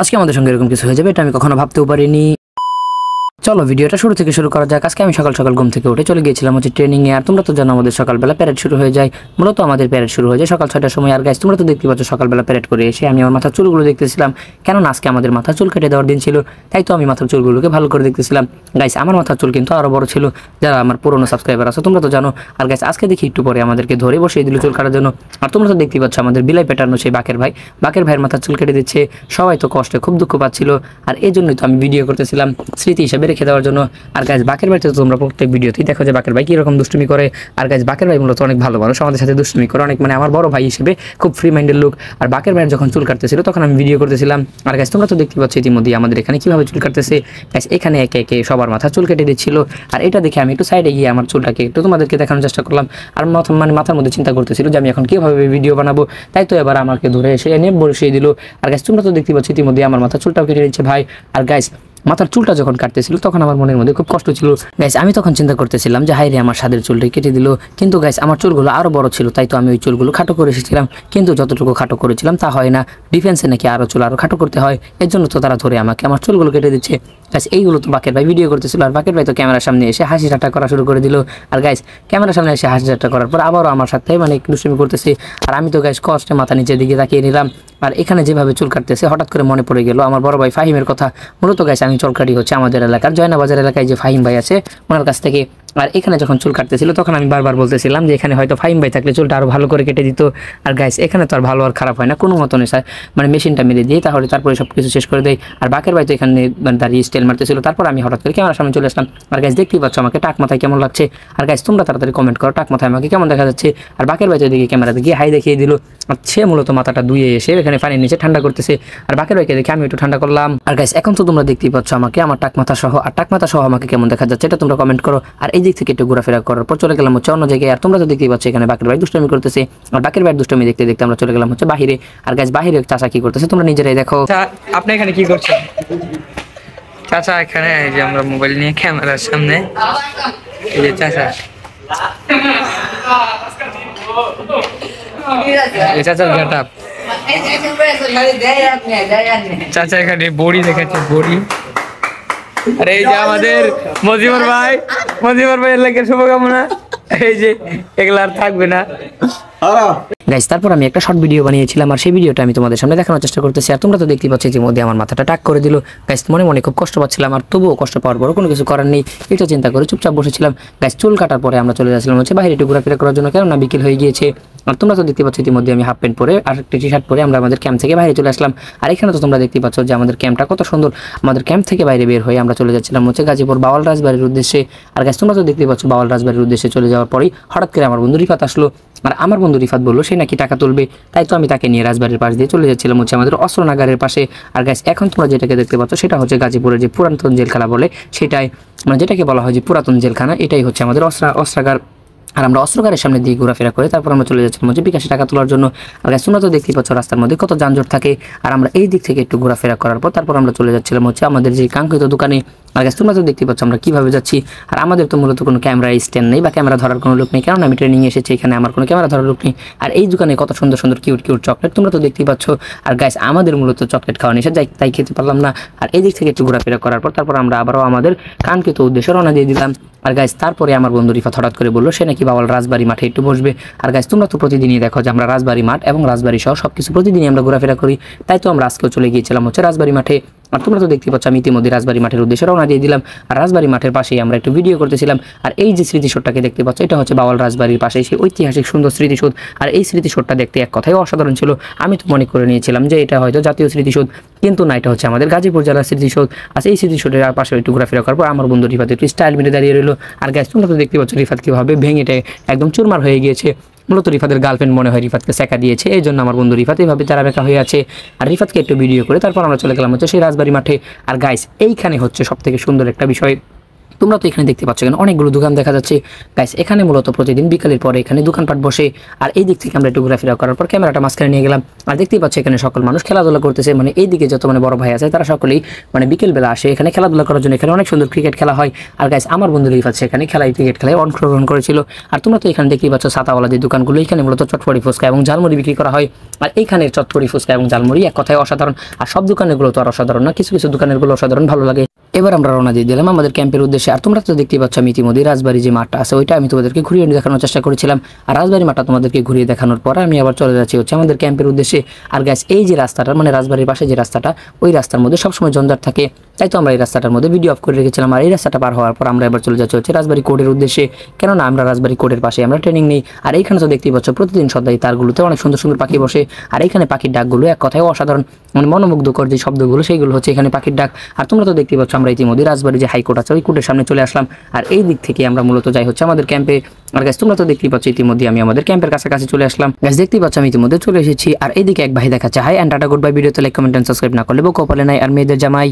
আজকে আমাদের সঙ্গে এরকম কিছু হয়ে যাবে এটা আমি কখনো ভাবতেও পারিনি। চলো ভিডিওটা শুরু থেকে শুরু করা যাক। আজকে আমি সকাল সকাল ঘুম থেকে উঠে চলে গিয়েছিলাম হচ্ছে ট্রেনিংয়ে। আর তোমরা তো জানো আমাদের সকালবেলা প্যারেড শুরু হয়ে যায়। মূলত আমাদের প্যারেড শুরু হয়ে যায় সকাল 6টার সময়। আর গাইস তোমরা তো দেখতে পাচ্ছ সকালবেলা প্যারেড করে এসে আমি আমার মাথার চুলগুলো দেখতেছিলাম, কেননা আজকে আমাদের মাথার চুল কেটে দেওয়ার দিন ছিল। তাই তো আমি মাথার চুলগুলোকে ভালো করে দেখতেছিলাম। গাইস আমার মাথার চুল কিন্তু আরও বড় ছিল, যারা আমার পুরনো সাবস্ক্রাইবার আছে তোমরা তো জানো। আর গাইস আজকে দেখি একটু পরে আমাদেরকে ধরে বসিয়ে দিল চুল কাটার জন্য। আর তোমরা তো দেখতেই পাচ্ছ আমাদের বিলাই পেটানো সেই বাকের ভাইয়ের মাথার চুল কেটে দিচ্ছে। সবাই তো কষ্টে খুব দুঃখ পাচ্ছিল, আর এই জন্যই তো আমি ভিডিও করতেছিলাম স্মৃতি হিসেবে রেখে দেওয়ার জন্য। আর গাইস বাকের ভাই তো তোমরা প্রত্যেক ভিডিওতেই দেখো যে বাকের ভাই কীরকম দুষ্টুমি করে। আর গাইস বাকের ভাই মূলত অনেক ভালো মানুষ, আমাদের সাথে দুষ্টুমি করে অনেক, মানে আমার বড় ভাই হিসেবে খুব ফ্রি মাইন্ডের লোক। আর বাকের ভাইয়ের যখন চুল কাটতেছিল তখন আমি ভিডিও করতেছিলাম। আর গাইস তোমরা তো দেখতে পাচ্ছ ইতিমধ্যেই আমাদের এখানে কীভাবে চুল কাটতেছে। গাইস এখানে একে একে সবার মাথা চুল কেটে দিচ্ছিল। আর এটা দেখে আমি একটু সাইডে গিয়ে আমার চুলটাকে একটু তোমাদেরকে দেখানোর চেষ্টা করলাম। আর মাথার মধ্যে চিন্তা করতেছিল যে আমি এখন কীভাবে ভিডিও বানাবো। তাই তো এবার আমাকে ধরে এসে এনে বসিয়ে দিল। আর গাইস তোমরা তো দেখতে পাচ্ছ ইতিমধ্যেই আমার মাথা চুলটাও কেটে দিচ্ছে ভাই। আর গাইস মাথার চুলটা যখন কাটতেছিল তখন আমার মনের মধ্যে খুব কষ্ট ছিল। গাইস আমি তখন চিন্তা করতেছিলাম যে হাই রে আমার সাদের চুলটা কেটে দিল। কিন্তু গাইস আমার চুলগুলো আরও বড় ছিল, তাই তো আমি ওই চুলগুলো খাটো করে এসেছিলাম। কিন্তু যতটুকু খাটো করেছিলাম তা হয় না, ডিফেন্সে নাকি আরও চুল আরও খাটো করতে হয়। এর জন্য তো তারা ধরে আমাকে আমার চুলগুলো কেটে দিচ্ছে। গাইস এইগুলো তো বাকের ভাই ভিডিও করতেছিল। আর বাকের ভাই তো ক্যামেরার সামনে এসে হাসি ঠাট্টা করা শুরু করে দিল। আর গাইস ক্যামেরার সামনে এসে হাসি ঠাট্টা করার পর আবারও আমার সাথে মানে একটু দুষ্টুমি করতেছে। আর আমি তো গাইস কষ্টে মাথা নিচের দিকে তাকিয়ে নিলাম। আর এখানে যেভাবে চুল কাটতেছে হঠাৎ করে মনে পড়ে গেল আমার বড় ভাই ফাহিমের কথা। মূলত গাইস আমি চুল কাটি হচ্ছে আমাদের এলাকার জয়নাবাজার এলাকায় যে ফাহিম ভাই আছে ওনার কাছ থেকে। আর এখানে যখন চুল কাটতেছিল তখন আমি বারবার বলতেছিলাম যে এখানে হয়তো ফাহিম ভাই থাকলে চুলটা আরও ভালো করে কেটে দিত। আর গাইস এখানে তো আর ভালো আর খারাপ হয় না কোনো মতন এসে, মানে মেশিনটা মেরে দিয়ে তাহলে তারপরে সব কিছু শেষ করে দেয়। আর বাকের ভাই তো এখানে মানে দাঁড়িয়ে স্টাইল মারতেছিল। তারপর আমি হঠাৎ করে ক্যামেরার সামনে চলে আসলাম। আর গাইস দেখতেই পাচ্ছ আমাকে টাক মাথায় কেমন লাগছে। আর গাইস তোমরা তাড়াতাড়ি কমেন্ট করো টাক মাথায় আমাকে কেমন দেখা যাচ্ছে। আর বাকের ভাই তো এদিকে ক্যামেরাতে গিয়ে হাই দেখিয়ে দিল। আর সে মূলত মাথাটা ধুয়ে এসে এখানে পানির নিচে ঠান্ডা করতেছে। আর বাকের ভাইকে দেখে আমি একটু ঠান্ডা করলাম। আর গাইস এখন তো তোমরা দেখতেই পাচ্ছ আমাকে আমার টাক মাথা সহ। আর টাক মাথা সহ আমাকে কেমন দেখা যাচ্ছে এটা তোমরা কমেন্ট করো। আর এই দিক থেকে একটু ঘোরাফেরা করার পর চলে গেলাম হচ্ছে অন্য জায়গায়। আর তোমরা তো দেখতেই পাচ্ছ এখানে বাকের ভাই দুষ্টমি করতেছে। আর বাকের ভাইয়ের দুষ্টমি দেখতে দেখতে আমরা চলে গেলাম হচ্ছে বাহিরে। আর গাইস বাহিরে চাচা কি করতেছে তোমরা নিজেরাই দেখো। আপনি এখানে কি করছেন চাচা? এখানে এই যে আমরা মোবাইল নিয়ে ক্যামেরার সামনে, এই যে চাচা, এই চাচার গেটআপ। চাচা এখানে বড়ি দেখাচ্ছে, বড়ি। আর এই যে আমাদের মজিবর ভাই এলাকার শুভকামনা। এই যে এগুলা আর থাকবে না। গাইস তারপর আমি একটা শর্ট ভিডিও বানিয়েছিলাম আর সেই ভিডিওটা আমি তোমাদের সামনে দেখানোর চেষ্টা করতেছি। আর তোমরা তো দেখতেই পাচ্ছ যে মধ্যে আমার মাথাটা টাক করে দিল। গাইস মনে মনে খুব কষ্ট পাচ্ছিলাম, আর তবুও কষ্ট পাওয়ার পরও কোনো কিছু করার নেই, এটা চিন্তা করে চুপচাপ বসেছিলাম। গাইস চুল কাটার পরে আমরা চলে যাচ্ছিলাম হচ্ছে বাইরে একটু ঘোরাফেরা করার জন্য, কেননা বিকেল হয়ে গিয়েছে। আর তোমরা তো দেখতে পাচ্ছ ইতিমধ্যে আমি হাফ প্যান্ট পরে আর একটা টি শার্ট পরে আমরা আমাদের ক্যাম্প থেকে বাইরে চলে আসলাম। আর এখানে তো তোমরা দেখতেই পাচ্ছ যে আমাদের ক্যাম্পটা কত সুন্দর। আমাদের ক্যাম্প থেকে বাইরে বের হয়ে আমরা চলে যাচ্ছিলাম হচ্ছে গাজীপুর বাওয়াল রাজবাড়ির উদ্দেশ্যে। আর গাইস তোমরা তো দেখতেই পাচ্ছ বাওয়াল রাজবাড়ির উদ্দেশ্যে চলে যাওয়ার পরেই হঠাৎ করে আমার বন্ধু রিফাত আসলো। আর আমার বন্ধু রিফাত বললো সে নাকি টাকা তুলবে, তাই তো আমি তাকে নিয়ে রাজবাড়ির পাশ দিয়ে চলে যাচ্ছিলাম হচ্ছে আমাদের অস্ত্রনাগারের পাশে। আর গাইস এখন তোমরা যেটাকে দেখতে পাচ্ছ সেটা হচ্ছে গাজীপুরের যে পুরাতন জেলখানা বলে সেটাই, মানে যেটাকে বলা হয় যে পুরাতন জেলখানা, এটাই হচ্ছে আমাদের অস্ত্রাগার। আর আমরা অস্ত্রগারের সামনে দিয়ে ঘোরাফেরা করে তারপর আমরা চলে যাচ্ছিলাম হচ্ছে বিকাশে টাকা তোলার জন্য। আর গাইস তোমরা তো দেখতেই পাচ্ছ রাস্তার মধ্যে কত যানজট থাকে। আর আমরা এই দিক থেকে একটু ঘোরাফেরা করার পর তারপর আমরা চলে যাচ্ছিলাম হচ্ছে আমাদের যে কাঙ্ক্ষিত দোকানে। আর গাইস তোমরা তো দেখতেই পাচ্ছ আমরা কীভাবে যাচ্ছি। আর আমাদের তো মূলত কোনো ক্যামেরা স্ট্যান্ড নেই বা ক্যামেরা ধরার কোনো লোক নেই, কারণ আমি ট্রেনিং এসেছি, এখানে আমার কোনো ক্যামেরা ধরার লোক নেই। আর এই দোকানে কত সুন্দর সুন্দর কিউট চকলেট তোমরা তো দেখতেই পাচ্ছ। আর গাইস আমাদের মূলত চকলেট খাওয়া নিষেধ, তাই খেতে পারলাম না। আর এই দিক থেকে একটু ঘোরাফেরা করার পর তারপর আমরা আবারও আমাদের কাঙ্ক্ষিত উদ্দেশ্যে রওনা দিয়ে দিলাম। আর গাইস তারপরে আমার বন্ধু রিফাত হঠাৎ করে বললো সে নাকি বাওয়াল রাজবাড়ি মাঠে একটু বসবে। আর গাইস তোমরা তো প্রতিদিনই দেখো যে আমরা রাজবাড়ি মাঠ এবং রাজবাড়ি সহ সবকিছু প্রতিদিনই আমরা ঘোরাফেরা করি, তাই তো আমরা আজকেও চলে গিয়েছিলাম হচ্ছে রাজবাড়ি মাঠে। আর তোমরা তো দেখতে পাচ্ছ আমি ইতিমধ্যে রাজবাড়ি মাঠের উদ্দেশ্যে রওনা দিয়ে দিলাম। আর রাজবাড়ি মাঠের পাশেই আমরা একটু ভিডিও করতেছিলাম। আর এই যে স্মৃতিসৌধটাকে দেখতে পাচ্ছ এটা হচ্ছে বাওয়াল রাজবাড়ির পাশে সেই ঐতিহাসিক সুন্দর স্মৃতিসৌধ। আর এই স্মৃতিসৌধটা দেখতে এক কথায় অসাধারণ ছিল। আমি তো মনে করে নিয়েছিলাম যে এটা হয়তো জাতীয় স্মৃতিসৌধ, কিন্তু না, এটা হচ্ছে আমাদের গাজীপুর জেলার স্মৃতিসৌধ। আর এই স্মৃতিসৌধের পাশে একটু ঘোরাফেরা করার পর আমার বন্ধু রিফাত একটু স্টাইল মেরে দাঁড়িয়ে রইলো। আর গাইস তোমরা তো দেখতে পাচ্ছ রিফাত কীভাবে ভেঙেটে একদম চুরমার হয়ে গিয়েছে। মূলত রিফাতের গার্লফ্রেন্ড মনে হয় রিফাতকে সেকা দিয়েছে, এই জন্য আমার বন্ধু রিফাত এইভাবে তারা বেকা হয়ে আছে। আর রিফাতকে একটু ভিডিও করে তারপর আমরা চলে গেলাম হচ্ছে সেই রাজবাড়ি মাঠে। আর গাইস এইখানে হচ্ছে সব থেকে সুন্দর একটা বিষয়, তোমরা তো এখানে দেখতে পাচ্ছ এখানে অনেকগুলো দোকান দেখা যাচ্ছে গাইস। এখানে মূলত প্রতিদিন বিকালের পরে এখানে দোকানপাট বসে। আর এই দিক থেকে আমরা একটু ঘোরাফেরা করার পর ক্যামেরাটা মাঝখানে নিয়ে গেলাম। আর দেখতেই পাচ্ছ এখানে সকল মানুষ খেলাধুলা করতেছে, মানে এই দিকে যত মানে বড় ভাই আছে তারা সকলেই মানে বিকেলবেলা আসে এখানে খেলাধুলা করার জন্য। এখানে অনেক সুন্দর ক্রিকেট খেলা হয়। আর গাইস আমার বন্ধু লিফ আছে এখানে খেলায় ক্রিকেট খেলায় অংশগ্রহণ করেছিল। আর তোমরা তো এখানে দেখতেই পাচ্ছ ছাতাওয়ালা যে দোকানগুলো, এখানে মূলত চটপটি ফুচকা এবং ঝালমুড়ি বিক্রি করা হয়। আর এইখানের চটপটি ফুচকা এবং ঝালমুড়ি এক কথায় অসাধারণ। আর সব দোকানেরগুলো তো আর অসাধারণ না, কিছু কিছু দোকানেরগুলো অসাধারণ ভালো লাগে। এবার আমরা রওনা দিয়ে দিলাম আমাদের ক্যাম্পের উদ্দেশ্যে। আর তোমরা তো দেখতেই পাচ্ছ আমি ইতিমধ্যে রাজবাড়ি যে মাঠটা আছে ওইটা আমি তোমাদেরকে ঘুরিয়ে দেখানোর চেষ্টা করেছিলাম। আর রাজবাড়ি মাঠটা তোমাদেরকে ঘুরিয়ে দেখানোর পর আমি আবার চলে যাচ্ছি হচ্ছে আমাদের ক্যাম্পের উদ্দেশ্যে। আর গাইস এই যে রাস্তাটা মানে রাজবাড়ির পাশে যে রাস্তাটা, ওই রাস্তার মধ্যে সবসময় জঞ্জাট থাকে, তাই তো আমরা এই রাস্তাটার মধ্যে ভিডিও অফ করে রেখেছিলাম। আর এই রাস্তাটা পার হওয়ার পর আমরা এবার চলে যাচ্ছি হচ্ছে রাজবাড়ি কোর্টের উদ্দেশ্যে, কেননা আমরা রাজবাড়ি কোর্টের পাশে আমরা ট্রেনিং নেই। আর এইখানে তো দেখতেই পাচ্ছ প্রতিদিন সন্ধ্যায় তারগুলোতে অনেক সুন্দর সুন্দর পাখি বসে। আর এখানে পাখির ডাকগুলো এক কথায় অসাধারণ, মানে মনোমুগ্ধকর যে শব্দগুলো সেইগুলো হচ্ছে এখানে পাখির ডাক। আর তোমরা তো দেখতেই পাচ্ছ আমরা ইতিমধ্যে রাজবাড়ি যে হাইকোর্ট আছে ওই কোর্টের সামনে চলে আসলাম। আর এই দিক থেকে আমরা মূলত যাই হচ্ছে আমাদের ক্যাম্পে। আর গাইস তোমরা তো দেখতেই পাচ্ছ ইতিমধ্যে আমি আমাদের ক্যাম্পের কাছাকাছি চলে আসলাম। গাইস দেখতেই পাচ্ছ আমি ইতিমধ্যে চলে এসেছি। আর এইদিকে এক ভাই দেখাচ্ছে hi and tata good bye. ভিডিওতে লাইক কমেন্ট এন্ড সাবস্ক্রাইব না করলে বউ কপালে নাই আর মেয়েদের জামাই।